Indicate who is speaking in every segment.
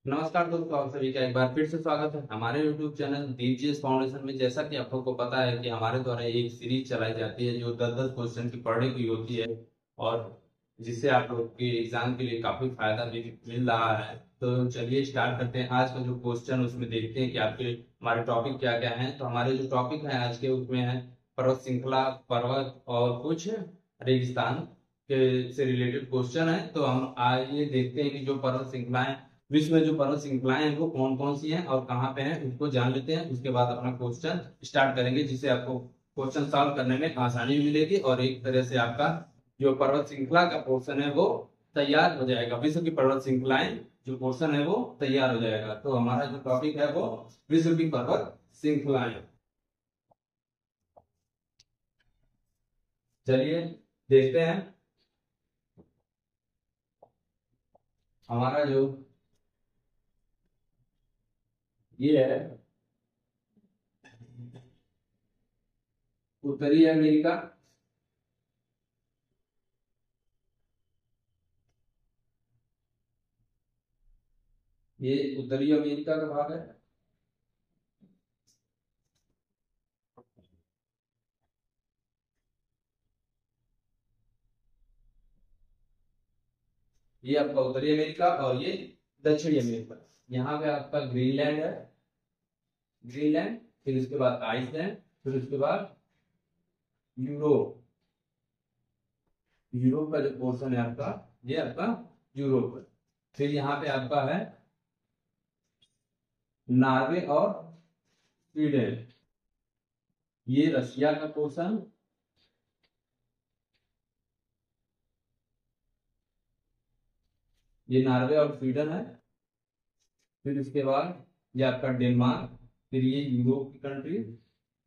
Speaker 1: नमस्कार दोस्तों, आप सभी का एक बार फिर से स्वागत है हमारे YouTube चैनल डीजीएस फाउंडेशन में। जैसा कि आप लोग को पता है कि हमारे द्वारा एक सीरीज चलाई जाती है जो 10-10 क्वेश्चन की पढ़ने की होती है और जिससे आप लोग के एग्जाम के लिए काफी फायदा भी मिल रहा है। तो चलिए स्टार्ट करते हैं आज का जो क्वेश्चन, उसमें देखते हैं कि आपके हमारे टॉपिक क्या क्या हैं। तो हमारे जो टॉपिक है आज के, उसमें है पर्वत श्रृंखला, पर्वत और कुछ रेगिस्तान के से रिलेटेड क्वेश्चन है। तो हम आइए देखते हैं कि जो पर्वत श्रृंखलाएं, विश्व में जो पर्वत श्रृंखलाएं हैं वो कौन कौन सी हैं और कहाँ पे हैं, उसको जान लेते हैं। उसके बाद अपना क्वेश्चन स्टार्ट करेंगे, जिससे आपको क्वेश्चन सॉल्व करने में आसानी भी मिलेगी और एक तरह से आपका जो पर्वत श्रृंखला का पोर्शन है वो तैयार हो जाएगा। विश्व की पर्वत श्रृंखलाएं जो पोर्शन है वो तैयार हो जाएगा। तो हमारा जो टॉपिक है वो विश्व की पर्वत श्रृंखलाएं। चलिए देखते हैं हमारा जो ये है उत्तरी अमेरिका, ये उत्तरी अमेरिका का भाग है। ये आपका उत्तरी अमेरिका और ये दक्षिणी अमेरिका। यहाँ पे आपका ग्रीनलैंड है, ग्रीनलैंड, फिर उसके बाद आइसलैंड, फिर उसके बाद यूरोप। यूरोप का जो पोर्शन है आपका, ये आपका यूरोप है। फिर यहाँ पे आपका है नॉर्वे और स्वीडन, ये रशिया का पोर्शन। ये नॉर्वे और स्वीडन है। फिर उसके बाद ये आपका डेनमार्क, फिर ये यूरोप की कंट्री,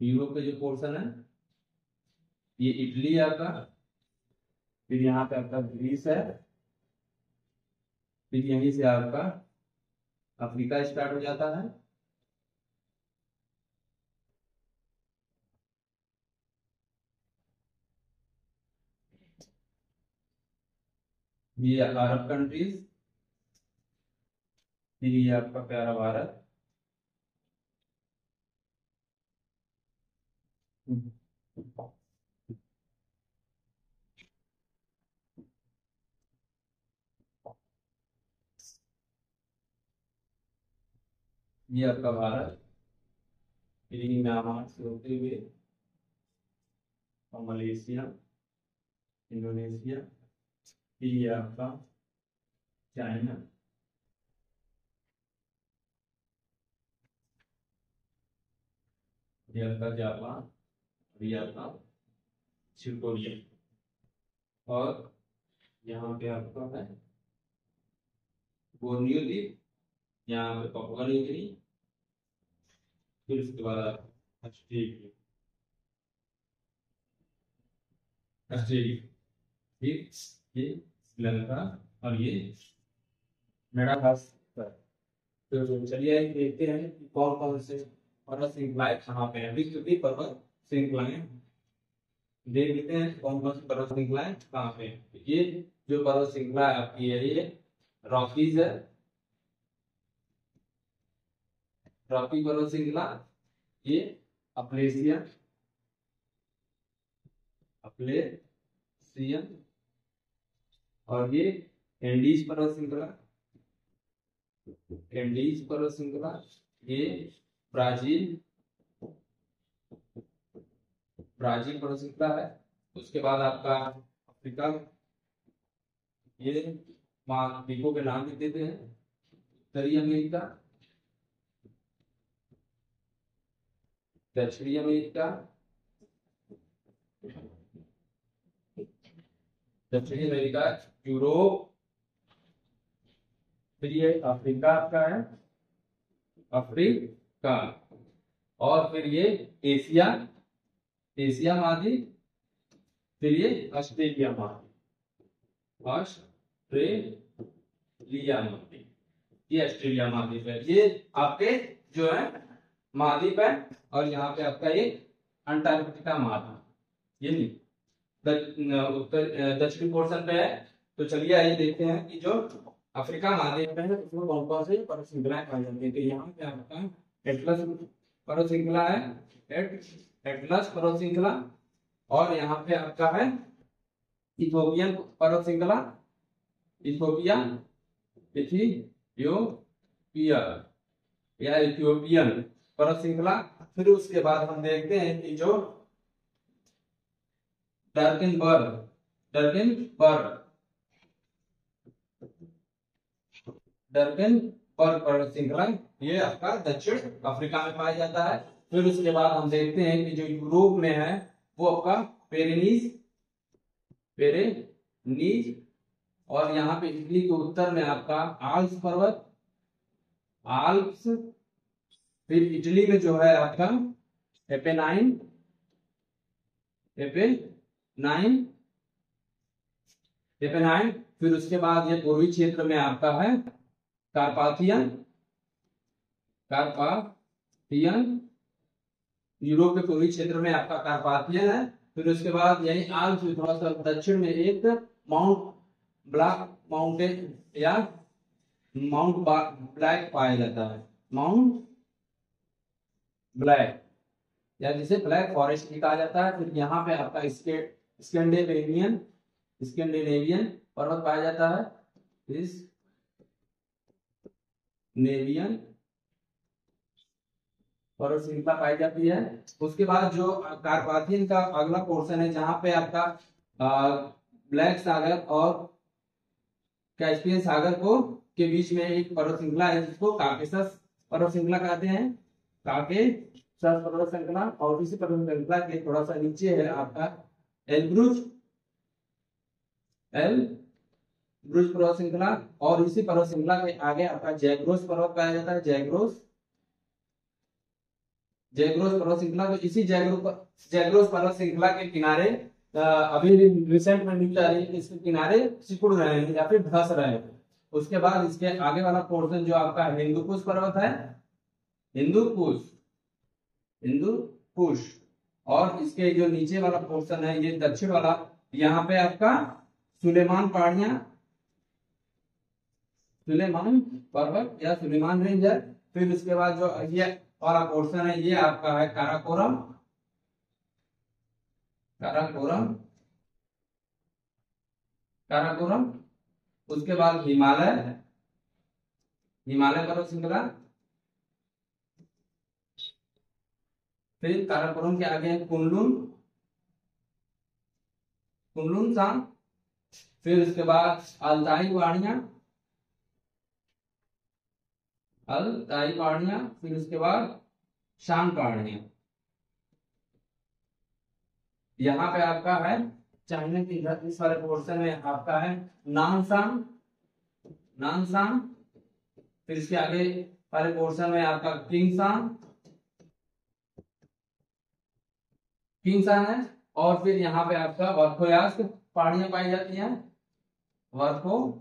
Speaker 1: यूरोप का जो पोर्शन है ये इटली है आपका। फिर यहाँ पे आपका ग्रीस है। फिर यहीं से आपका अफ्रीका स्टार्ट हो जाता है। ये अरब कंट्रीज, फिर ये आपका प्यारा भारत। ये आपका भारत, फिर ये म्यांमार से होते हुए और मलेशिया, इंडोनेशिया, फिर ये आपका चाइना, ये आपका जापान, और ये आपका कोरिया। और यहाँ पे आपका है बोर्नियो द्वीप, यहाँ पे पपुआ न्यू गिनी, फिर उसके बाद ऑस्ट्रेलिया, ऑस्ट्रेलिया, फिर ये श्रीलंका और ये मेडागास्कर। तो चलिए देखते हैं कि कौन कौन से पर्वत श्रृंखलाएं कहाँ पे हैं। विश्व की पर्वत श्रृंखलाएं देख लेते हैं कौन कौन सी पर्वत श्रृंखलाएं कहाँ पे हैं। ये जो पर्वत श्रृंखला है आपकी है, ये रॉकीज है, रॉकी पर्वत श्रृंखला। ये अपलेशिया, अपलेशियन, और ये एंडीज पर्वत श्रृंखला, एंडीज पर्वत श्रृंखला। ये ब्राजील, ब्राजील पर्वत श्रृंखला है। उसके बाद आपका अफ्रीका, ये महाद्वीपों के नाम लिख देते हैं। उत्तरी अमेरिका, दक्षिणी अमेरिका, दक्षिणी अमेरिका, यूरोप, फिर ये अफ्रीका आपका है, अफ्रीका, और फिर ये एशिया, एशिया महाद्वीप, फिर ये ऑस्ट्रेलिया महाद्वीप, ऑस्ट्रेलिया महाद्वीप, ये ऑस्ट्रेलिया महाद्वीप है। ये आपके जो है महाद्वीप है। और यहाँ पे आपका ये अंटार्कटिका महाद्वीप, ये नहीं उत्तर दक्षिणी पोर्शन पे है। तो चलिए आइए देखते हैं कि जो अफ्रीका महाद्वीप है, इसमें कौन कौन से पर्वत श्रृंखलाएं पाई जाती है? तो यहाँ पे आपका एटलस पर्वत श्रृंखला है, एटलस पर्वत श्रृंखला, और यहाँ पे आपका है इथोपियन पर्वत श्रृंखला, इथोपिया, इथियोपिया या इथियोपियन पर्वत श्रृंखला। फिर उसके बाद हम देखते हैं कि जो डर्केनबर्ग पर्वत श्रृंखला, ये आपका दक्षिण अफ्रीका में पाया जाता है। फिर उसके बाद हम देखते हैं कि जो यूरोप में है वो आपका पेरेनीज, और यहाँ पे इटली के उत्तर में आपका आल्प्स पर्वत, आल्प्स। फिर इटली में जो है आपका एपेनाइन, फिर उसके बाद ये पूर्वी क्षेत्र में आपका है कार्पाथियन, यूरोप के पूर्वी क्षेत्र में आपका कार्पाथियन है। फिर उसके बाद यही आल्प्स थोड़ा सा दक्षिण में एक माउंट ब्लैक माउंटेन या माउंट ब्लैक पाया जाता है, माउंट ब्लैक, या जिसे ब्लैक फॉरेस्ट भी कहा जाता है। फिर यहाँ पे आपका स्कैंडिनेवियन पर्वत पाया जाता है, नेवियन पर्वत श्रृंखला पाई जाती है। उसके बाद जो कार्पाथियन का अगला पोर्शन है, जहाँ पे आपका ब्लैक सागर और कैस्पियन सागर को के बीच में एक पर्वत श्रृंखला है, जिसको काकेशस पर्वत श्रृंखला कहते हैं, काकेशस पर्वत श्रृंखला। और इसी पर्वत श्रृंखला के थोड़ा सा नीचे है आपका एल्ब्रुज पर्वत श्रृंखला, और इसी पर्वत श्रृंखला के आगे आपका जैग्रोस पर्वत पाया जाता है, जैग्रोस पर्वत श्रृंखला। तो इसी जैग्रोस पर्वत श्रृंखला के किनारे अभी रिसेंट में न्यूज आ रही है कि इसके किनारे सिकुड़ रहे हैं या फिर धंस रहे हैं। उसके बाद इसके आगे वाला पोर्शन जो आपका हिंदुकुश पर्वत है, हिंदुकुश, और इसके जो नीचे वाला पोर्शन है ये दक्षिण वाला, यहाँ पे आपका सुलेमान पर्वत या सुलेमान रेंज है। फिर उसके बाद जो ये वाला पोर्शन है ये आपका है काराकोरम, उसके बाद हिमालय पर्वत श्रृंखला, फिर काराकोरम के आगे है कुनलुन सांग, फिर उसके बाद अल्ताई पहाड़ियां, फिर उसके बाद शान पहाड़ियां। यहाँ पे आपका है चाइना की इस वाले पोर्शन में आपका है नानसांग, फिर इसके आगे वाले पोर्शन में आपका किंगसांग है, और फिर यहाँ पे आपका वर्खोयास्क पहाड़ियां पाई जाती हैं, वर्खोयास्क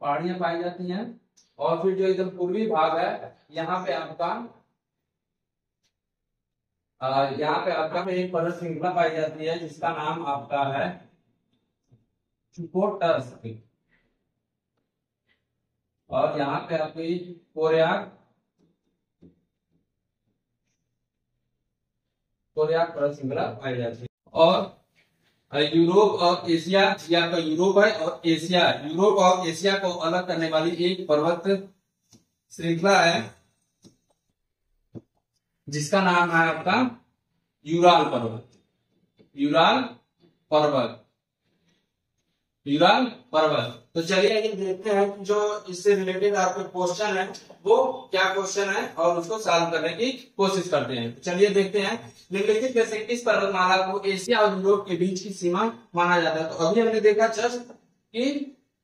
Speaker 1: पहाड़ियां पाई जाती हैं। और फिर जो एकदम पूर्वी भाग है यहाँ पे आपका एक पर्वत श्रृंखला पाई जाती है जिसका नाम आपका है चुकोटर्स्क, और यहाँ पे आपकी कोरियाक पर्वत श्रृंखला पाई जाती है। और यूरोप और एशिया, या तो यूरोप है और यूरोप और एशिया को अलग करने वाली एक पर्वत श्रृंखला है जिसका नाम है आपका यूराल पर्वत। तो चलिए आगे देखते हैं जो इससे रिलेटेड आपके क्वेश्चन है वो क्या क्वेश्चन है और उसको सॉल्व करने की कोशिश करते हैं। चलिए देखते हैं, निम्नलिखित में से किस पर्वतमाला को एशिया और यूरोप के बीच की सीमा माना जाता है? तो अभी हमने देखा जस्ट कि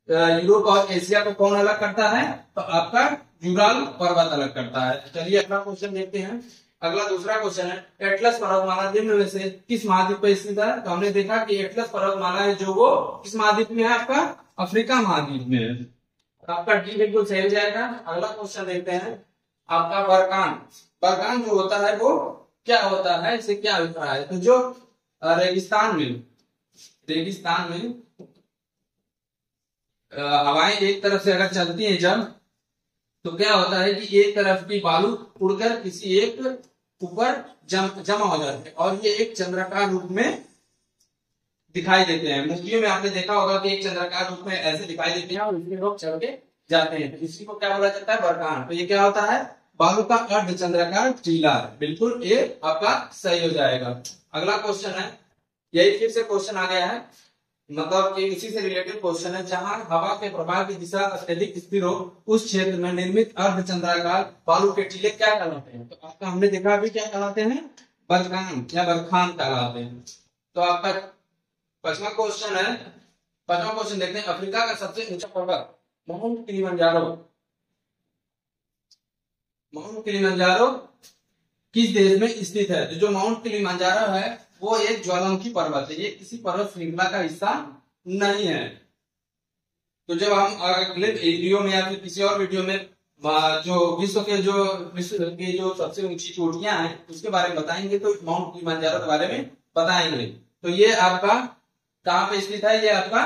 Speaker 1: यूरोप और एशिया को कौन अलग करता है, तो आपका यूराल पर्वत अलग करता है। चलिए अगला क्वेश्चन देखते हैं। अगला दूसरा क्वेश्चन है, एटलस पर्वतमाला निम्न में से किस महाद्वीप पर स्थित है? तो हमने देखा कि एटलस पर्वतमाला है जो वो किस महाद्वीप में है? आपका अफ्रीका महाद्वीप में है। तो आपका डी बिल्कुल सही हो जाएगा। अगला क्वेश्चन देखते हैं, आपका बरकान जो होता है वो क्या होता है, इसे क्या होता है? तो जो रेगिस्तान में हवाएं एक तरफ से अगर चलती हैं जब, तो क्या होता है कि एक तरफ की बालू उड़कर किसी एक ऊपर जमा हो जाते हैं और ये एक चंद्राकार रूप में दिखाई देते हैं। मूवियों में आपने देखा होगा कि एक चंद्राकार रूप में ऐसे दिखाई देते हैं और उसमें लोग चढ़ के जाते हैं, तो इसी को क्या बोला जाता है, बरखान। तो ये क्या होता है, बालू का अर्ध चंद्राकार टीला। बिल्कुल ये आपका सही हो जाएगा। अगला क्वेश्चन है, यही फिर से क्वेश्चन आ गया है, मतलब कि इसी से रिलेटेड क्वेश्चन है। जहां हवा के प्रवाह की दिशा अत्यधिक स्थिर हो उस क्षेत्र में निर्मित अर्ध चंद्राकार बालू के टीले क्या कहलाते हैं? तो आपका हमने देखा अभी क्या कहलाते हैं, बरखान या बरखान कहलाते हैं। तो आपका पांचवा क्वेश्चन है, पांचवा क्वेश्चन देखते हैं। अफ्रीका का सबसे ऊंचा पर्वत माउंट किलिमंजारो, माउंट किलिमंजारो किस देश में स्थित है? तो जो माउंट किलिमंजारो है वो एक ज्वालामुखी पर्वत है, ये किसी पर्वत श्रृंखला का हिस्सा नहीं है। तो जब हम अगले वीडियो में या फिर किसी और वीडियो में जो विश्व की जो सबसे ऊंची चोटियां हैं उसके बारे में बताएंगे, तो माउंट किलिमंजारो के बारे में बताएंगे। तो ये आपका कहां पे स्थित है, ये आपका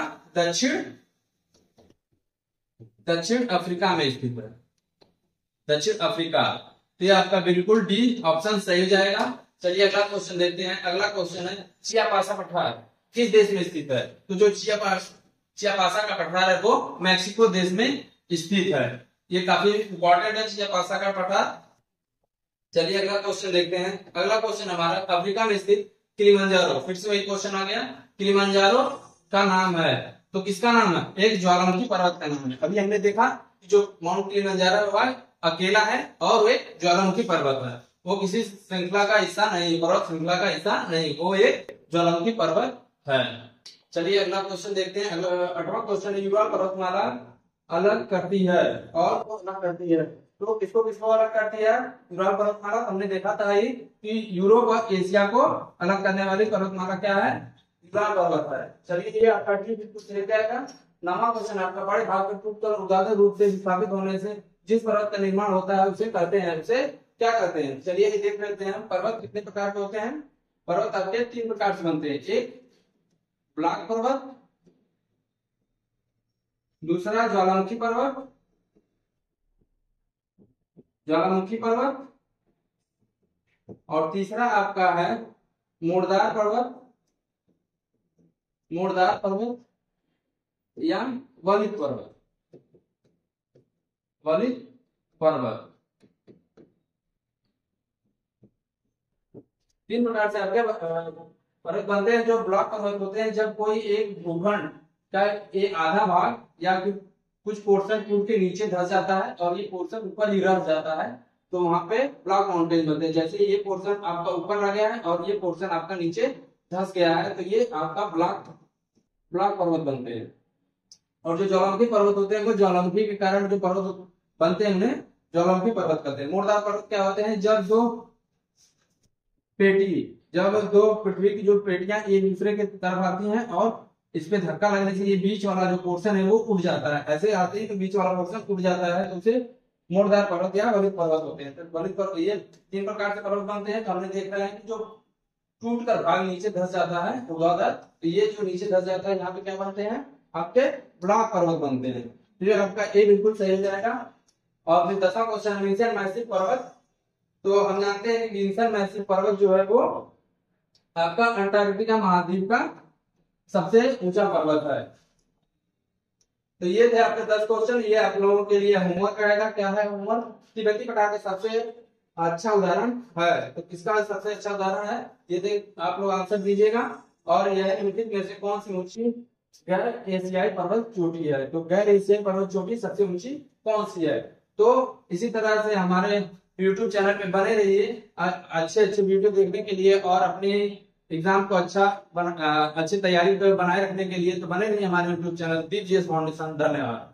Speaker 1: दक्षिण अफ्रीका में स्थित है, दक्षिण अफ्रीका। तो ये आपका बिल्कुल डी ऑप्शन सही हो जाएगा। चलिए अगला क्वेश्चन देखते हैं। अगला क्वेश्चन है, चियापासा पठार किस देश में स्थित है? तो जो चियापासा का पठार है वो मैक्सिको देश में स्थित है। ये काफी इंपॉर्टेंट है चियापासा का पठार। चलिए अगला क्वेश्चन देखते हैं। अगला क्वेश्चन हमारा, अफ्रीका में स्थित किलिमंजारो, फिर से वही क्वेश्चन आ गया, किलिमंजारो का नाम है, तो किसका नाम है? एक ज्वालामुखी पर्वत का नाम है। अभी हमने देखा कि जो माउंट किलिमंजारो है अकेला है और वो एक ज्वालामुखी पर्वत है, वो किसी श्रृंखला का हिस्सा नहीं, पर्वत श्रृंखला का हिस्सा नहीं, वो एक ज्वालामुखी पर्वत है। चलिए अगला क्वेश्चन देखते हैं। अगला क्वेश्चन, यूरल पर्वतमाला अलग करती है और वो अलग करती है, तो किसको किसको अलग करती है? यूरल पर्वतमाला हमने देखा था ही कि यूरोप और एशिया को अलग करने वाली पर्वतमाला क्या है? यूरल पर्वत है। चलिए ये आपका बिल्कुल सही जाएगा। नवा क्वेश्चन आपका, बड़े भाग में टूटकर ऊर्ध्वाधर रूप से विस्थापित होने से जिस पर्वत का निर्माण होता है उसे कहते हैं, उसे क्या कहते हैं? चलिए ये देख लेते हैं। पर्वत कितने प्रकार के होते हैं? पर्वत आपके तीन प्रकार से बनते हैं, एक ब्लॉक पर्वत, दूसरा ज्वालामुखी पर्वत, ज्वालामुखी पर्वत, और तीसरा आपका है मोड़दार पर्वत, मोड़दार पर्वत या वलित पर्वत, वलित पर्वत। तीन प्रकार से आपके पर्वत बनते हैं। जो ब्लॉक पर्वत होते हैं, जब कोई एक भूखंड का एक आधा भाग या फिर कुछ पोर्शन टूट के नीचे धंस जाता है और ये पोर्शन ऊपर ही रह जाता है, तो वहां पे ब्लॉक माउंटेन बनते हैं। जैसे ये पोर्शन आपका ऊपर रह गया है और ये पोर्शन आपका नीचे धंस गया है, तो ये आपका ब्लॉक पर्वत बनते हैं। और जो ज्वालामुखी पर्वत होते हैं, वो ज्वालामुखी के कारण जो पर्वत बनते हैं उन्हें ज्वालामुखी पर्वत कहते हैं। मोड़दार पर्वत क्या होते हैं? जब दो पृथ्वी की जो पेटियां एक दूसरे के तरफ आती हैं और इस पे धक्का लगने से ये बीच वाला जो पोर्शन है वो उठ जाता है, ऐसे आते ही तो बीच वाला पोर्शन उठ जाता है, तो उसे मोड़दार पर्वत या वलित पर्वत होते हैं। तो वलित पर्वत, ये तीन प्रकार से पर्वत बनते हैं। तो हमने देख रहे हैं कि जो टूट कर भाग नीचे धस जाता है ऊर्ध्वाधर, तो ये जो नीचे धस जाता है यहाँ पे क्या बनते हैं? आपके ब्लॉक पर्वत बनते हैं। तो ये आपका ए बिल्कुल सही हो जाएगा। और फिर 10वां क्वेश्चन, विंसन मैसिव पर्वत। तो हम जानते हैं कि विंसन मैसिव पर्वत जो है वो आपका अंटार्कटिका महाद्वीप का सबसे ऊंचा पर्वत है। तो ये थे आपके 10 क्वेश्चन। ये आप लोगों के लिए होमवर्क रहेगा। क्या है होमवर्क? तिब्बती पठार का सबसे अच्छा उदाहरण है, तो किसका सबसे अच्छा उदाहरण है ये देख आप लोग आंसर दीजिएगा। और यह निम्नलिखित में से कौन सी ऊंची गैर एशियाई पर्वत चोटी है? तो गैर एशियाई पर्वत चोटी सबसे ऊंची कौन सी है? तो इसी तरह से हमारे YouTube चैनल पे बने रहिए अच्छे वीडियो देखने के लिए, और अपने एग्जाम को अच्छी तैयारी बनाए रखने के लिए तो बने रहिए हमारे YouTube चैनल दीप जीएस फाउंडेशन। धन्यवाद।